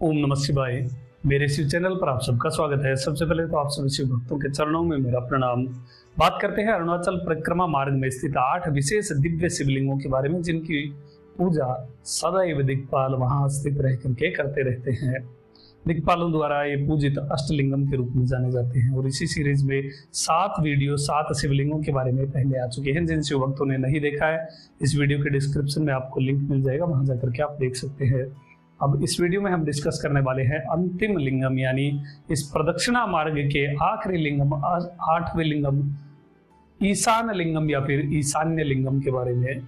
ओम नमः शिवाय। मेरे शिव चैनल पर आप सबका स्वागत है। सबसे पहले तो आप सभी शिव भक्तों के चरणों में मेरा प्रणाम। बात करते हैं अरुणाचल परिक्रमा मार्ग में स्थित 8 विशेष दिव्य शिवलिंगों के बारे में, जिनकी पूजा सदैव दिक्पाल वहां स्थित रह करके करते रहते हैं। दिक्पालों द्वारा ये पूजित अष्टलिंगम के रूप में जाने जाते हैं। और इसी सीरीज में 7 वीडियो 7 शिवलिंगों के बारे में पहले आ चुके हैं। जिन शिव भक्तों ने नहीं देखा है, इस वीडियो के डिस्क्रिप्शन में आपको लिंक मिल जाएगा, वहां जाकर के आप देख सकते हैं। अब इस वीडियो में हम डिस्कस करने वाले हैं अंतिम लिंगम, यानी इस प्रदक्षिणा मार्ग के आखिरी लिंगम, 8वें लिंगम, ईशान लिंगम या फिर ईशान्य लिंगम के बारे में।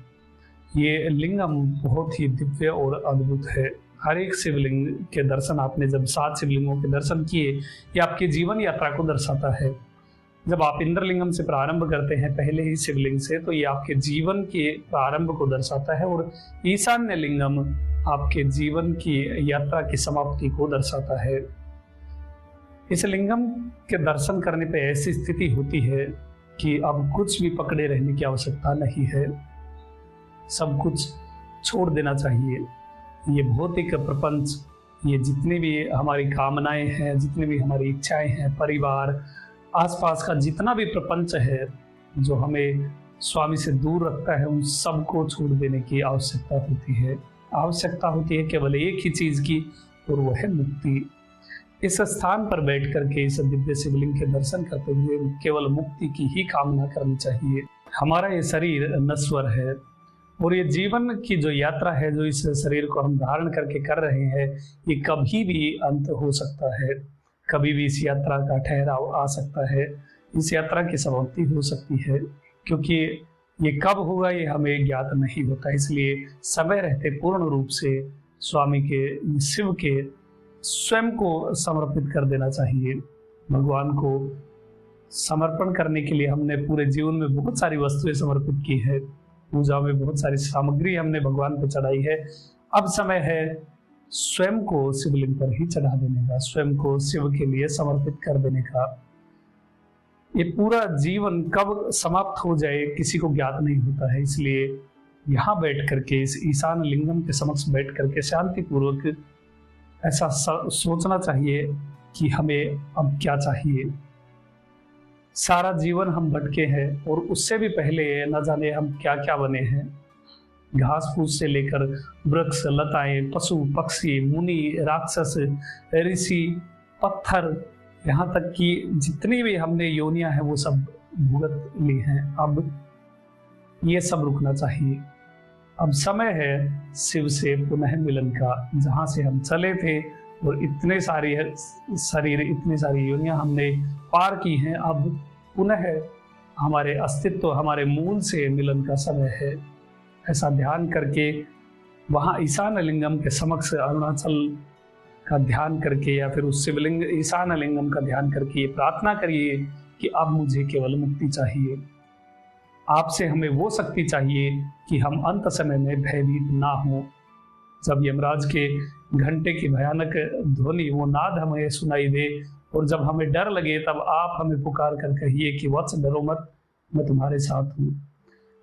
ये लिंगम बहुत ही दिव्य और अद्भुत है। हर एक शिवलिंग के दर्शन आपने जब 7 शिवलिंगों के दर्शन किए, ये आपकी जीवन यात्रा को दर्शाता है। जब आप इंद्रलिंगम से प्रारंभ करते हैं पहले ही शिवलिंग से, तो ये आपके जीवन के प्रारंभ को दर्शाता है। और ईशान्य लिंगम आपके जीवन की यात्रा की समाप्ति को दर्शाता है। इस लिंगम के दर्शन करने पे ऐसी स्थिति होती है कि अब कुछ भी पकड़े रहने की आवश्यकता नहीं है, सब कुछ छोड़ देना चाहिए। ये भौतिक प्रपंच, ये जितनी भी हमारी कामनाएं हैं, जितनी भी हमारी इच्छाएं हैं, परिवार, आसपास का जितना भी प्रपंच है जो हमें स्वामी से दूर रखता है, उन सबको छोड़ देने की आवश्यकता होती है। आवश्यकता होती है केवल एक ही चीज की, और वह है मुक्ति। इस स्थान पर बैठ करके इस दिव्य शिवलिंग के दर्शन करते हुए केवल मुक्ति की ही कामना करनी चाहिए। हमारा ये शरीर नश्वर है, और ये जीवन की जो यात्रा है, जो इस शरीर को हम धारण करके कर रहे हैं, ये कभी भी अंत हो सकता है। कभी भी इस यात्रा का ठहराव आ सकता है, इस यात्रा की समाप्ति हो सकती है। क्योंकि ये कब होगा ये हमें ज्ञात नहीं होता। इसलिए समय रहते पूर्ण रूप से स्वामी के, शिव के स्वयं को समर्पित कर देना चाहिए। भगवान को समर्पण करने के लिए हमने पूरे जीवन में बहुत सारी वस्तुएं समर्पित की है, पूजा में बहुत सारी सामग्री हमने भगवान को चढ़ाई है। अब समय है स्वयं को शिवलिंग पर ही चढ़ा देने का, स्वयं को शिव के लिए समर्पित कर देने का। ये पूरा जीवन कब समाप्त हो जाए किसी को ज्ञात नहीं होता है। इसलिए यहाँ बैठ करके, इस ईशान लिंगम के समक्ष बैठ करके शांति पूर्वक ऐसा सोचना चाहिए कि हमें अब क्या चाहिए। सारा जीवन हम भटके हैं, और उससे भी पहले न जाने हम क्या क्या बने हैं। घास फूस से लेकर वृक्ष, लताएं, पशु पक्षी, मुनि, राक्षस, ऋषि, पत्थर, यहाँ तक कि जितनी भी हमने योनियां हैं वो सब भुगत ली हैं। अब ये सब रुकना चाहिए। अब समय है शिव से पुनः मिलन का। जहाँ से हम चले थे और इतने सारी शरीर, इतनी सारी योनियां हमने पार की हैं, अब पुनः हमारे अस्तित्व, हमारे मूल से मिलन का समय है। ऐसा ध्यान करके वहाँ ईशान लिंगम के समक्ष अरुणाचल का ध्यान करके, या फिर उस शिवलिंग ईशान लिंगम का ध्यान करके ये प्रार्थना करिए कि अब मुझे केवल मुक्ति चाहिए। आपसे हमें वो शक्ति चाहिए कि हम अंत समय में भयभीत ना हो। जब यमराज के घंटे की भयानक ध्वनि, वो नाद हमें सुनाई दे, और जब हमें डर लगे, तब आप हमें पुकार कर कहिए कि वत्स डरो मत, मैं तुम्हारे साथ हूँ।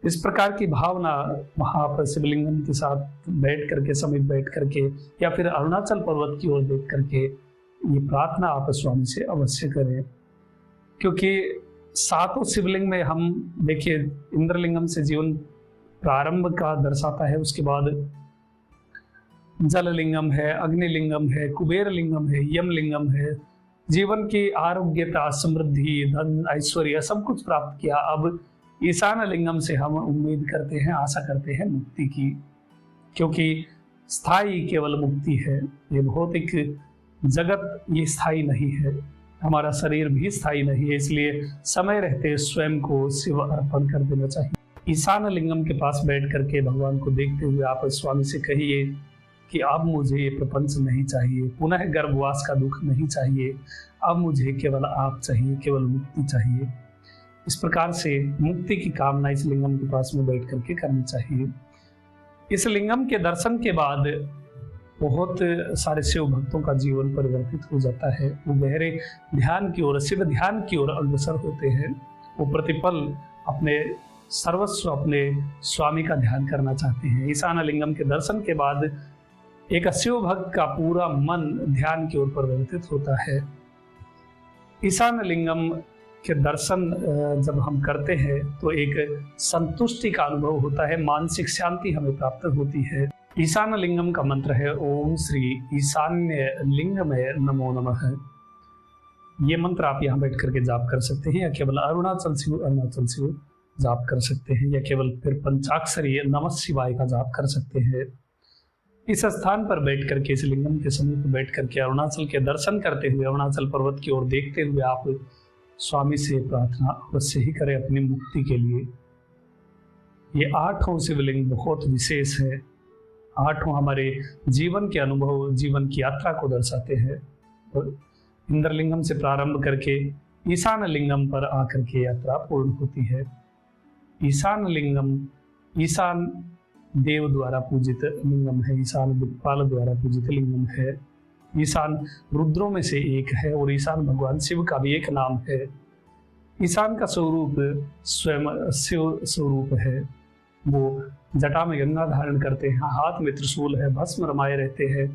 इस प्रकार की भावना वहां पर शिवलिंगम के साथ बैठ करके, समीप बैठ करके, या फिर अरुणाचल पर्वत की ओर देख करके ये प्रार्थना आप स्वामी से अवश्य करें। क्योंकि 7 शिवलिंग में हम देखिए, इंद्रलिंगम से जीवन प्रारंभ का दर्शाता है, उसके बाद जल लिंगम है, अग्निलिंगम है, कुबेर लिंगम है, यम लिंगम है। जीवन की आरोग्यता, समृद्धि, धन, ऐश्वर्य सब कुछ प्राप्त किया। अब ईशान लिंगम से हम उम्मीद करते हैं, आशा करते हैं मुक्ति की। क्योंकि स्थायी केवल मुक्ति है। ये भौतिक जगत ये स्थायी नहीं है, हमारा शरीर भी स्थायी नहीं है। इसलिए समय रहते स्वयं को शिव अर्पण कर देना चाहिए। ईशान लिंगम के पास बैठ करके भगवान को देखते हुए आप स्वामी से कहिए कि अब मुझे ये प्रपंच नहीं चाहिए, पुनः गर्भवास का दुख नहीं चाहिए, अब मुझे केवल आप चाहिए, केवल मुक्ति चाहिए। इस प्रकार से मुक्ति की कामना इस लिंगम के पास में बैठ करके करनी चाहिए। इस लिंगम के दर्शन के बाद बहुत सारे शिव भक्तों का जीवन परिवर्तित हो जाता है। वो गहरे ध्यान की ओर, शिव ध्यान की ओर अग्रसर होते हैं। वो प्रतिपल अपने सर्वस्व, अपने स्वामी का ध्यान करना चाहते हैं। ईशान लिंगम के दर्शन के बाद एक शिव भक्त का पूरा मन ध्यान की ओर परिवर्तित होता है। ईशान लिंगम के दर्शन जब हम करते हैं तो एक संतुष्टि का अनुभव होता है, मानसिक शांति हमें प्राप्त होती है। ईशान लिंगम का मंत्र है ओम श्री ईशान्य लिंगमय नमो नमः। ये मंत्र आप यहाँ बैठ करके जाप कर सकते हैं, या केवल अरुणाचल शिव जाप कर सकते हैं, या केवल फिर पंचाक्षरी नमः शिवाय का जाप कर सकते हैं। इस स्थान पर बैठ करके, इस लिंगम के समीप बैठ करके अरुणाचल के दर्शन करते हुए, अरुणाचल पर्वत की ओर देखते हुए आप स्वामी से प्रार्थना अवश्य ही करें अपनी मुक्ति के लिए। ये 8 शिवलिंग बहुत विशेष है। 8 हमारे जीवन के अनुभव, जीवन की यात्रा को दर्शाते हैं। और इंद्रलिंगम से प्रारंभ करके ईशान लिंगम पर आकर के यात्रा पूर्ण होती है। ईशान लिंगम ईशान देव द्वारा पूजित लिंगम है, ईशान दिक्पाल द्वारा पूजित लिंगम है। ईशान रुद्रों में से एक है और ईशान भगवान शिव का भी एक नाम है। ईशान का स्वरूप स्वयं शिव स्वरूप है। वो जटा में गंगा धारण करते हैं, हाथ में त्रिशूल है, भस्म रमाए रहते हैं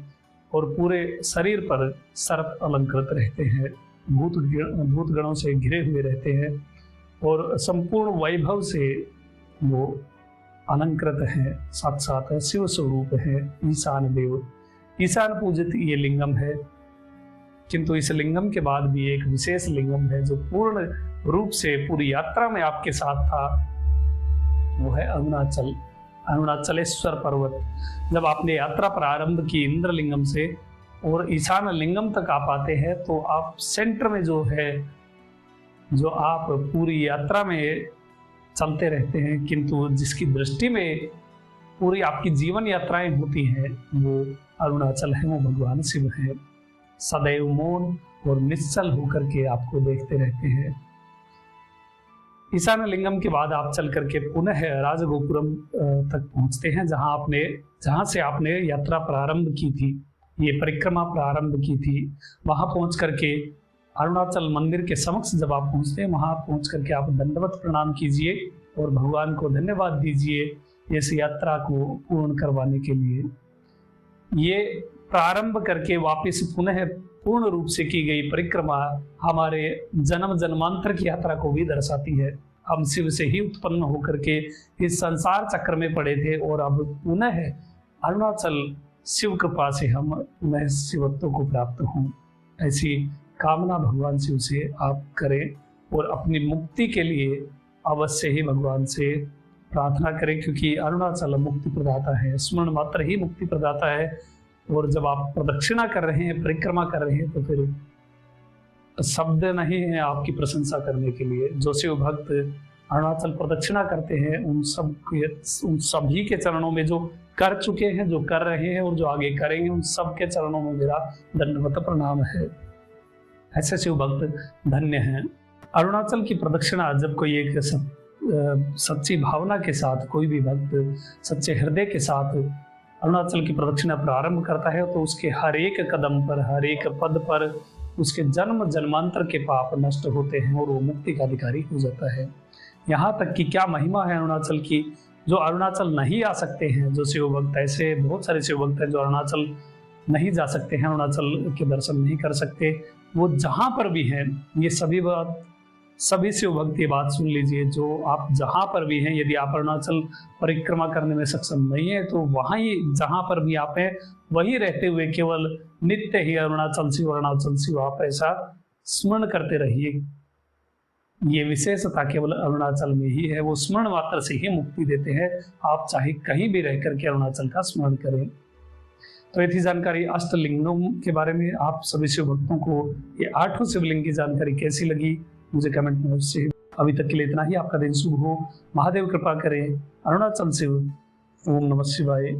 और पूरे शरीर पर सर्प अलंकृत रहते हैं। भूत गणों से घिरे हुए रहते हैं और संपूर्ण वैभव से वो अलंकृत है। साक्षात शिव स्वरूप है ईशान देव। ईशान पूजित ये लिंगम है, किंतु इस लिंगम के बाद भी एक विशेष लिंगम है जो पूर्ण रूप से पूरी यात्रा में आपके साथ था। वो है अरुणाचल, अरुणाचलेश्वर पर्वत। जब आपने यात्रा प्रारंभ की इंद्रलिंगम से और ईशान लिंगम तक आप आते हैं तो आप सेंटर में जो है, जो आप पूरी यात्रा में चलते रहते हैं, किंतु जिसकी दृष्टि में पूरी आपकी जीवन यात्राएं होती हैं, वो अरुणाचल है, वो भगवान शिव है। सदैव मौन और निश्चल होकर के आपको देखते रहते हैं। ईशान लिंगम के बाद आप चल करके पुनः राजगोपुरम तक पहुंचते हैं, जहां से आपने यात्रा प्रारंभ की थी, ये परिक्रमा प्रारंभ की थी। वहां पहुंच करके अरुणाचल मंदिर के समक्ष जब आप पहुंचते हैं, वहां पहुंच करके आप दंडवत प्रणाम कीजिए और भगवान को धन्यवाद दीजिए इस यात्रा को पूर्ण करवाने के लिए। ये प्रारंभ करके वापस पुनः पूर्ण रूप से की गई परिक्रमा हमारे जन्म जन्मांतर की यात्रा को भी दर्शाती है। हम शिव से ही उत्पन्न होकर के इस संसार चक्र में पड़े थे और अब पुनः अरुणाचल शिव कृपा से हम पुनः शिवत्व को प्राप्त हों, ऐसी कामना भगवान शिव से आप करें और अपनी मुक्ति के लिए अवश्य ही भगवान से प्रार्थना करें, क्योंकि अरुणाचल मुक्ति प्रदाता है, स्मरण मात्र ही मुक्ति प्रदाता है। और जब आप प्रदक्षिणा कर रहे हैं, परिक्रमा कर रहे हैं, तो फिर शब्द नहीं है आपकी प्रशंसा करने के लिए। जो शिव भक्त अरुणाचल प्रदक्षिणा करते हैं उन सभी के चरणों में, जो कर चुके हैं, जो कर रहे हैं और जो आगे करेंगे, उन सब के चरणों में मेरा दंडवत प्रणाम है। ऐसे शिव भक्त धन्य हैं। अरुणाचल की प्रदक्षिणा जब कोई एक सच्ची भावना के साथ, कोई भी भक्त सच्चे हृदय के साथ अरुणाचल की प्रदक्षिणा प्रारंभ करता है, तो उसके हर एक कदम पर, हर एक पद पर उसके जन्म जन्मांतर के पाप नष्ट होते हैं और वो मुक्ति का अधिकारी हो जाता है। यहाँ तक कि क्या महिमा है अरुणाचल की, जो अरुणाचल नहीं आ सकते हैं, जो शिव भक्त, ऐसे बहुत सारे शिव भक्त हैं जो अरुणाचल नहीं जा सकते हैं, अरुणाचल के दर्शन नहीं कर सकते, वो जहाँ पर भी हैं, ये सभी शिव भक्त ये बात सुन लीजिए, जो आप जहाँ पर भी हैं, यदि आप अरुणाचल परिक्रमा करने में सक्षम नहीं है तो वहाँ ही जहाँ पर भी आप हैं वहीं रहते हुए केवल नित्य ही अरुणाचल शिव आप ऐसा स्मरण करते रहिए। ये विशेषता केवल अरुणाचल में ही है, वो स्मरण मात्र से ही मुक्ति देते हैं। आप चाहे कहीं भी रह करके अरुणाचल का स्मरण करें। तो ये थी जानकारी अष्टलिंगों के बारे में। आप सभी शिव भक्तों को ये 8 शिवलिंग की जानकारी कैसी लगी मुझे कमेंट में अवश्य। अभी तक के लिए इतना ही। आपका दिन शुभ हो, महादेव कृपा करें। अरुणाचल शिव। ओम नमः शिवाय।